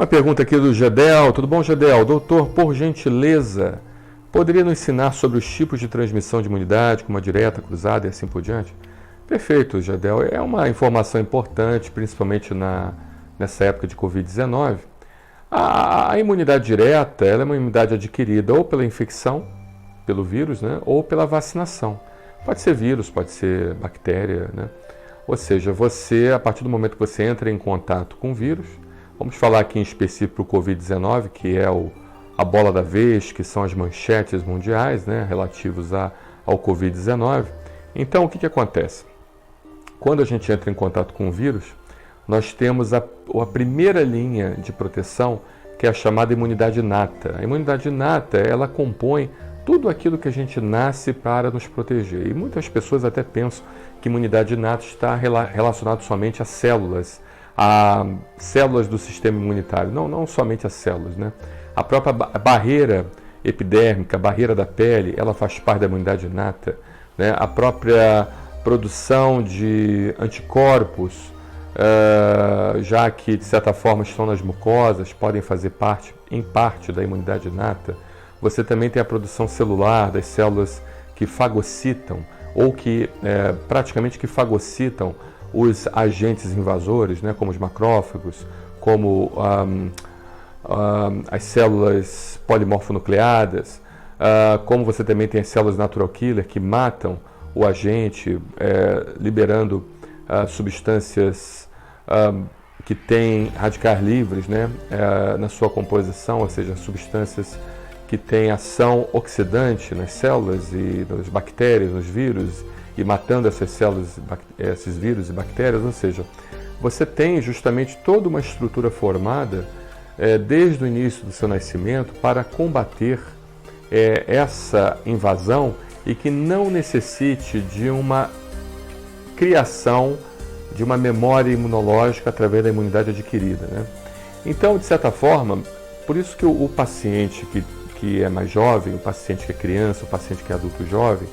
Uma pergunta aqui do Gedel. Tudo bom, Gedel? Doutor, por gentileza, poderia nos ensinar sobre os tipos de transmissão de imunidade, como a direta, cruzada e assim por diante? Perfeito, Gedel. É uma informação importante, principalmente nessa época de Covid-19. A imunidade direta, ela é uma imunidade adquirida ou pela infecção, pelo vírus, né, ou pela vacinação. Pode ser vírus, pode ser bactéria, né? Ou seja, a partir do momento que você entra em contato com o vírus, vamos falar aqui em específico o Covid-19, que é a bola da vez, que são as manchetes mundiais, né, relativos ao Covid-19. Então, o que acontece? Quando a gente entra em contato com o vírus, nós temos a primeira linha de proteção, que é a chamada imunidade inata. A imunidade inata, ela compõe tudo aquilo que a gente nasce para nos proteger. E muitas pessoas até pensam que imunidade inata está relacionada somente a células do sistema imunitário. Não somente as células, né? A própria barreira epidérmica, a barreira da pele, ela faz parte da imunidade inata, né? A própria produção de anticorpos, já que de certa forma estão nas mucosas, podem fazer parte, em parte, da imunidade inata. Você também tem a produção celular das células que fagocitam, ou que praticamente que fagocitam os agentes invasores, né, como os macrófagos, como as células polimorfonucleadas, como você também tem as células natural killer que matam o agente, liberando substâncias que têm radicais livres, né, na sua composição, ou seja, substâncias que têm ação oxidante nas células e nas bactérias, nos vírus, e matando essas células, esses vírus e bactérias. Ou seja, você tem justamente toda uma estrutura formada desde o início do seu nascimento para combater essa invasão e que não necessite de uma criação de uma memória imunológica através da imunidade adquirida, né? Então, de certa forma, por isso que o paciente que é mais jovem, o paciente que é criança, o paciente que é adulto jovem,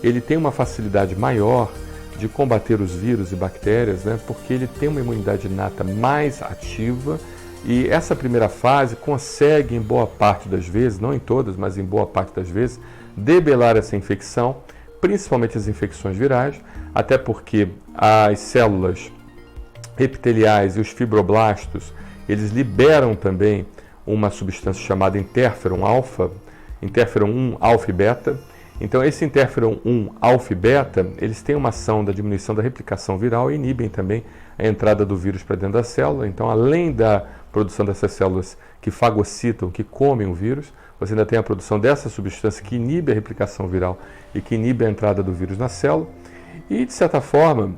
ele tem uma facilidade maior de combater os vírus e bactérias, né? Porque ele tem uma imunidade inata mais ativa e essa primeira fase consegue, em boa parte das vezes, não em todas, mas em boa parte das vezes, debelar essa infecção, principalmente as infecções virais, até porque as células epiteliais e os fibroblastos, eles liberam também uma substância chamada interferon alfa, interferon 1 alfa e beta. Então, esse interferon 1 alfa e beta, eles têm uma ação da diminuição da replicação viral e inibem também a entrada do vírus para dentro da célula. Então, além da produção dessas células que fagocitam, que comem o vírus, você ainda tem a produção dessa substância que inibe a replicação viral e que inibe a entrada do vírus na célula. E, de certa forma,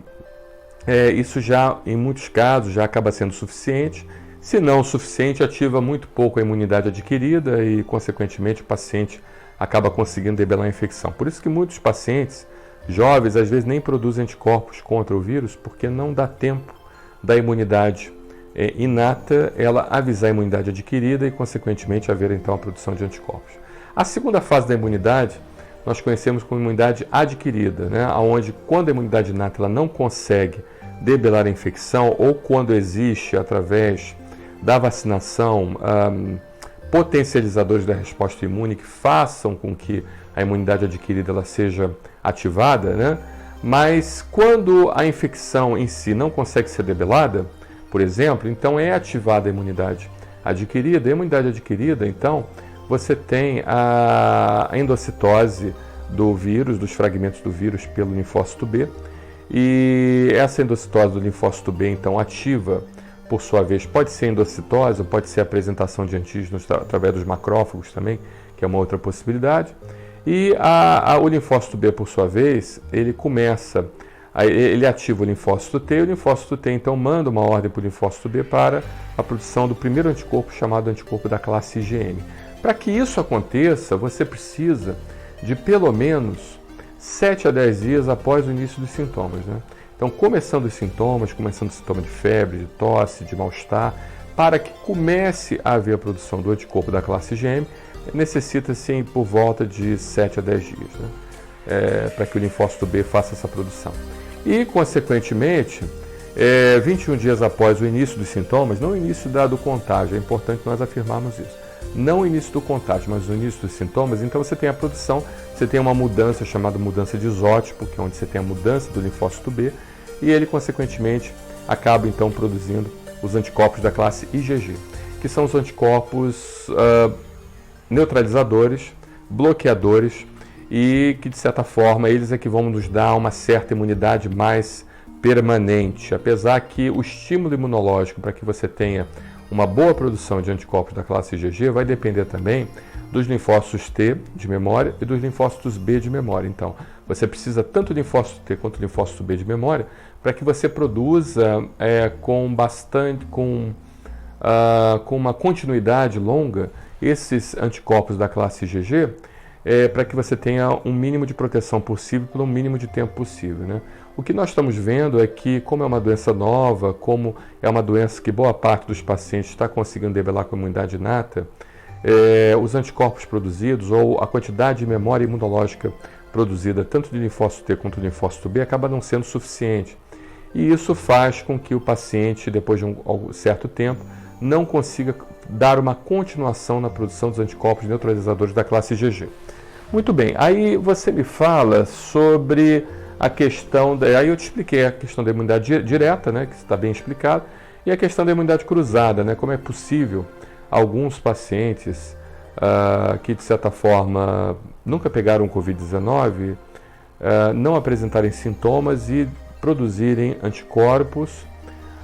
isso já, em muitos casos, já acaba sendo suficiente. Se não o suficiente, ativa muito pouco a imunidade adquirida e, consequentemente, o paciente acaba conseguindo debelar a infecção. Por isso que muitos pacientes jovens, às vezes, nem produzem anticorpos contra o vírus, porque não dá tempo da imunidade inata ela avisar a imunidade adquirida e, consequentemente, haver, então, a produção de anticorpos. A segunda fase da imunidade nós conhecemos como imunidade adquirida, né? Onde, quando a imunidade inata ela não consegue debelar a infecção ou quando existe, através da vacinação, potencializadores da resposta imune que façam com que a imunidade adquirida ela seja ativada, né? Mas quando a infecção em si não consegue ser debelada, por exemplo, então é ativada a imunidade adquirida. E a imunidade adquirida, então, você tem a endocitose do vírus, dos fragmentos do vírus pelo linfócito B. E essa endocitose do linfócito B, então, ativa, por sua vez, pode ser endocitose, ou pode ser a apresentação de antígenos através dos macrófagos também, que é uma outra possibilidade. E o linfócito B, por sua vez, ele ativa o linfócito T, e o linfócito T, então, manda uma ordem para o linfócito B para a produção do primeiro anticorpo, chamado anticorpo da classe IgM. Para que isso aconteça, você precisa de pelo menos 7 a 10 dias após o início dos sintomas, né? Então, começando os sintomas, começando o sintoma de febre, de tosse, de mal-estar, para que comece a haver a produção do anticorpo da classe IgM, necessita-se por volta de 7 a 10 dias, né? Para que o linfócito B faça essa produção. E, consequentemente, 21 dias após o início dos sintomas, não o início do contágio, é importante nós afirmarmos isso. Não o início do contágio, mas o início dos sintomas, então você tem a produção, você tem uma mudança chamada mudança de isótipo, que é onde você tem a mudança do linfócito B, e ele, consequentemente, acaba então produzindo os anticorpos da classe IgG, que são os anticorpos neutralizadores, bloqueadores, e que, de certa forma, eles é que vão nos dar uma certa imunidade mais permanente, apesar que o estímulo imunológico para que você tenha uma boa produção de anticorpos da classe IgG vai depender também dos linfócitos T de memória e dos linfócitos B de memória. Então, você precisa tanto do linfócito T quanto do linfócito B de memória para que você produza com uma continuidade longa esses anticorpos da classe IgG, para que você tenha um mínimo de proteção possível pelo mínimo de tempo possível, né? O que nós estamos vendo é que, como é uma doença nova, como é uma doença que boa parte dos pacientes está conseguindo debelar com imunidade inata, os anticorpos produzidos ou a quantidade de memória imunológica produzida, tanto de linfócito T quanto de linfócito B, acaba não sendo suficiente. E isso faz com que o paciente, depois de um certo tempo, não consiga dar uma continuação na produção dos anticorpos neutralizadores da classe IgG. Muito bem, aí você me fala sobre a questão, aí eu te expliquei a questão da imunidade direta, né, que está bem explicado, e a questão da imunidade cruzada, né, como é possível alguns pacientes que, de certa forma, nunca pegaram Covid-19, não apresentarem sintomas e produzirem anticorpos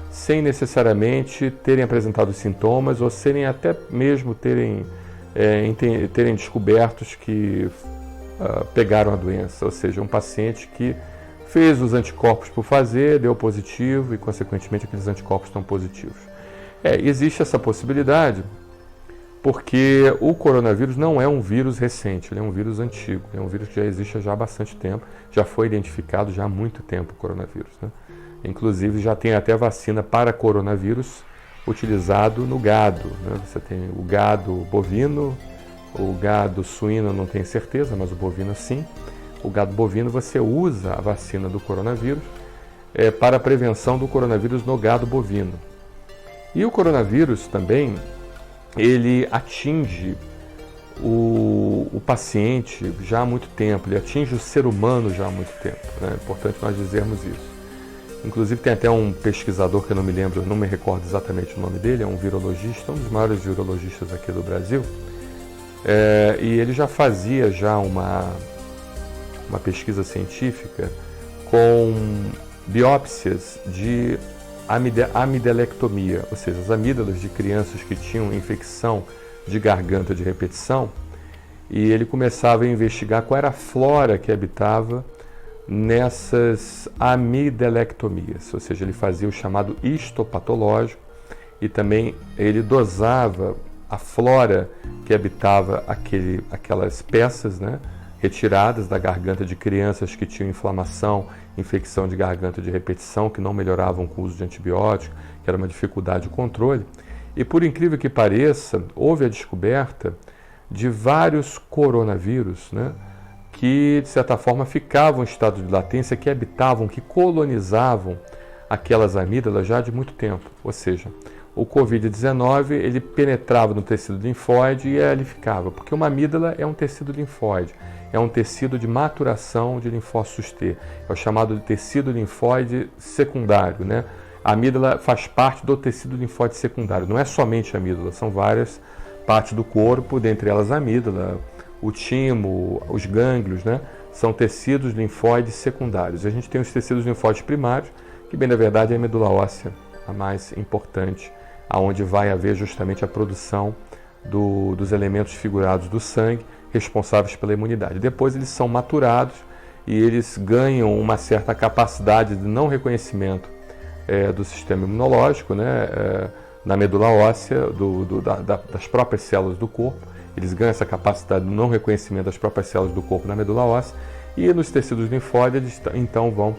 sem necessariamente terem apresentado sintomas ou serem até mesmo terem descobertos que pegaram a doença, ou seja, um paciente que fez os anticorpos por fazer, deu positivo e, consequentemente, aqueles anticorpos estão positivos. Existe essa possibilidade porque o coronavírus não é um vírus recente, ele é um vírus antigo, é um vírus que já existe há bastante tempo, já foi identificado já há muito tempo o coronavírus, né? Inclusive já tem até vacina para coronavírus utilizado no gado, né? Você tem o gado bovino, o gado suíno não tenho certeza, mas o bovino sim. O gado bovino você usa a vacina do coronavírus para a prevenção do coronavírus no gado bovino. E o coronavírus também, ele atinge o paciente já há muito tempo, ele atinge o ser humano já há muito tempo, né? É importante nós dizermos isso. Inclusive tem até um pesquisador que eu não me lembro, não me recordo exatamente o nome dele, é um virologista, um dos maiores virologistas aqui do Brasil, e ele já fazia uma pesquisa científica com biópsias de amidelectomia, ou seja, as amígdalas de crianças que tinham infecção de garganta de repetição, e ele começava a investigar qual era a flora que habitava nessas amidelectomias, ou seja, ele fazia o chamado histopatológico e também ele dosava a flora que habitava aquelas peças, né, retiradas da garganta de crianças que tinham inflamação, infecção de garganta de repetição, que não melhoravam com o uso de antibiótico, que era uma dificuldade de controle. E por incrível que pareça, houve a descoberta de vários coronavírus, né, que, de certa forma, ficavam em estado de latência, que habitavam, que colonizavam aquelas amígdalas já de muito tempo. Ou seja, o Covid-19 ele penetrava no tecido linfóide e ali ficava, porque uma amígdala é um tecido linfóide, é um tecido de maturação de linfócitos T, é o chamado de tecido linfóide secundário, né? A amígdala faz parte do tecido linfóide secundário, não é somente a amígdala, são várias partes do corpo, dentre elas a amígdala, o timo, os gânglios, né? São tecidos linfóides secundários. A gente tem os tecidos linfóides primários, que bem na verdade é a medula óssea, a mais importante, aonde vai haver justamente a produção dos elementos figurados do sangue, responsáveis pela imunidade. Depois eles são maturados e eles ganham uma certa capacidade de não reconhecimento do sistema imunológico, né? Na medula óssea, das próprias células do corpo. Eles ganham essa capacidade de não reconhecimento das próprias células do corpo na medula óssea, e nos tecidos linfóides eles então vão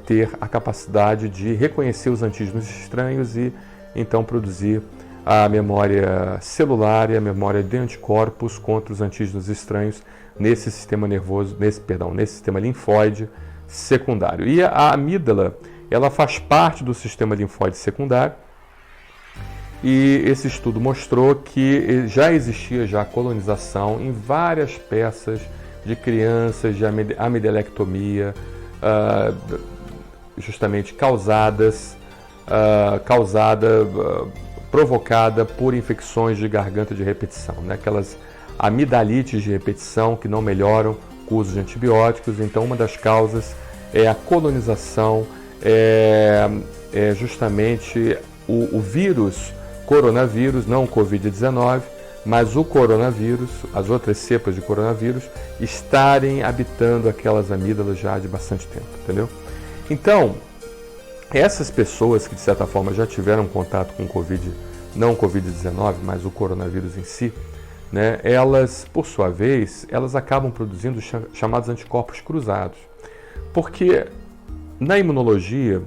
ter a capacidade de reconhecer os antígenos estranhos e então produzir a memória celular e a memória de anticorpos contra os antígenos estranhos nesse sistema nervoso, nesse sistema linfóide secundário. E a amígdala, ela faz parte do sistema linfóide secundário e esse estudo mostrou que já existia já colonização em várias peças de crianças de amidelectomia, justamente provocada por infecções de garganta de repetição, né? Aquelas amidalites de repetição que não melhoram com o uso de antibióticos. Então, uma das causas é a colonização, justamente o vírus coronavírus, não o Covid-19, mas o coronavírus, as outras cepas de coronavírus, estarem habitando aquelas amígdalas já de bastante tempo, entendeu? Então, essas pessoas que de certa forma já tiveram contato com o Covid, não o Covid-19, mas o coronavírus em si, né, elas, por sua vez, elas acabam produzindo chamados anticorpos cruzados. Porque na imunologia,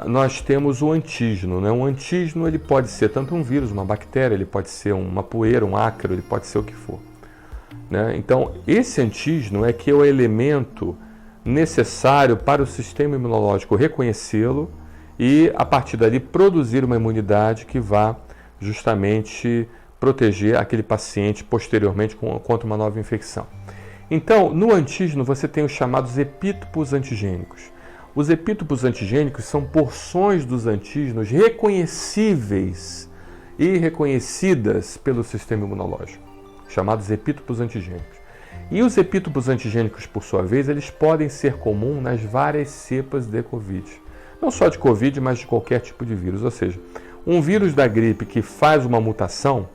nós temos o antígeno, né? Um antígeno ele pode ser tanto um vírus, uma bactéria, ele pode ser uma poeira, um ácaro, ele pode ser o que for, né? Então, esse antígeno é que é o elemento necessário para o sistema imunológico reconhecê-lo e, a partir dali, produzir uma imunidade que vá justamente proteger aquele paciente posteriormente contra uma nova infecção. Então, no antígeno, você tem os chamados epítopos antigênicos. Os epítopos antigênicos são porções dos antígenos reconhecíveis e reconhecidas pelo sistema imunológico, chamados epítopos antigênicos. E os epítopos antigênicos, por sua vez, eles podem ser comuns nas várias cepas de Covid. Não só de Covid, mas de qualquer tipo de vírus. Ou seja, um vírus da gripe que faz uma mutação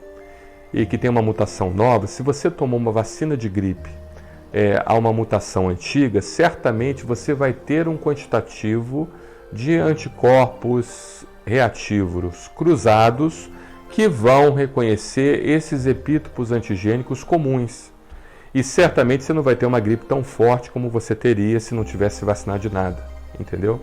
e que tem uma mutação nova, se você tomou uma vacina de gripe a uma mutação antiga, certamente você vai ter um quantitativo de anticorpos reativos cruzados que vão reconhecer esses epítopos antigênicos comuns. E certamente você não vai ter uma gripe tão forte como você teria se não tivesse vacinado de nada, entendeu?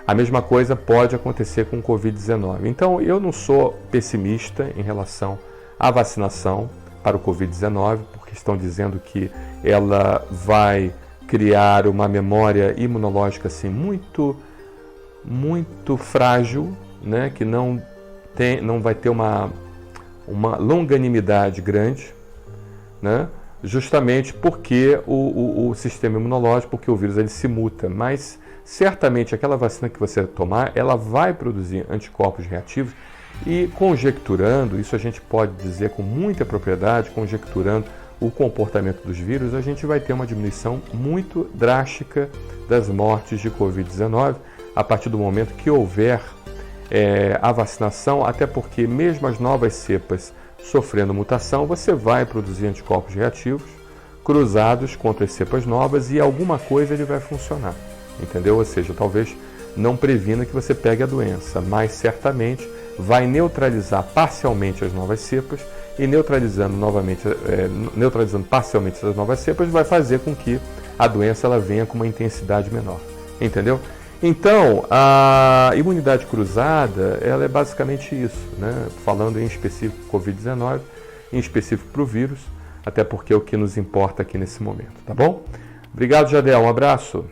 A mesma coisa pode acontecer com o Covid-19. Então, eu não sou pessimista em relação à vacinação para o Covid-19, porque estão dizendo que ela vai criar uma memória imunológica assim, muito frágil, né? Que não vai ter uma longanimidade grande, né? Justamente porque o sistema imunológico, porque o vírus ele se muta, mas certamente aquela vacina que você tomar, ela vai produzir anticorpos reativos e conjecturando, isso a gente pode dizer com muita propriedade, conjecturando o comportamento dos vírus, a gente vai ter uma diminuição muito drástica das mortes de Covid-19 a partir do momento que houver a vacinação, até porque mesmo as novas cepas sofrendo mutação, você vai produzir anticorpos reativos cruzados contra as cepas novas e alguma coisa ele vai funcionar, entendeu? Ou seja, talvez não previna que você pegue a doença, mas certamente vai neutralizar parcialmente as novas cepas e neutralizando parcialmente as novas cepas vai fazer com que a doença ela venha com uma intensidade menor, entendeu? Então, a imunidade cruzada, ela é basicamente isso, né? Falando em específico Covid-19, em específico para o vírus, até porque é o que nos importa aqui nesse momento, tá bom? Obrigado, Jadel, um abraço.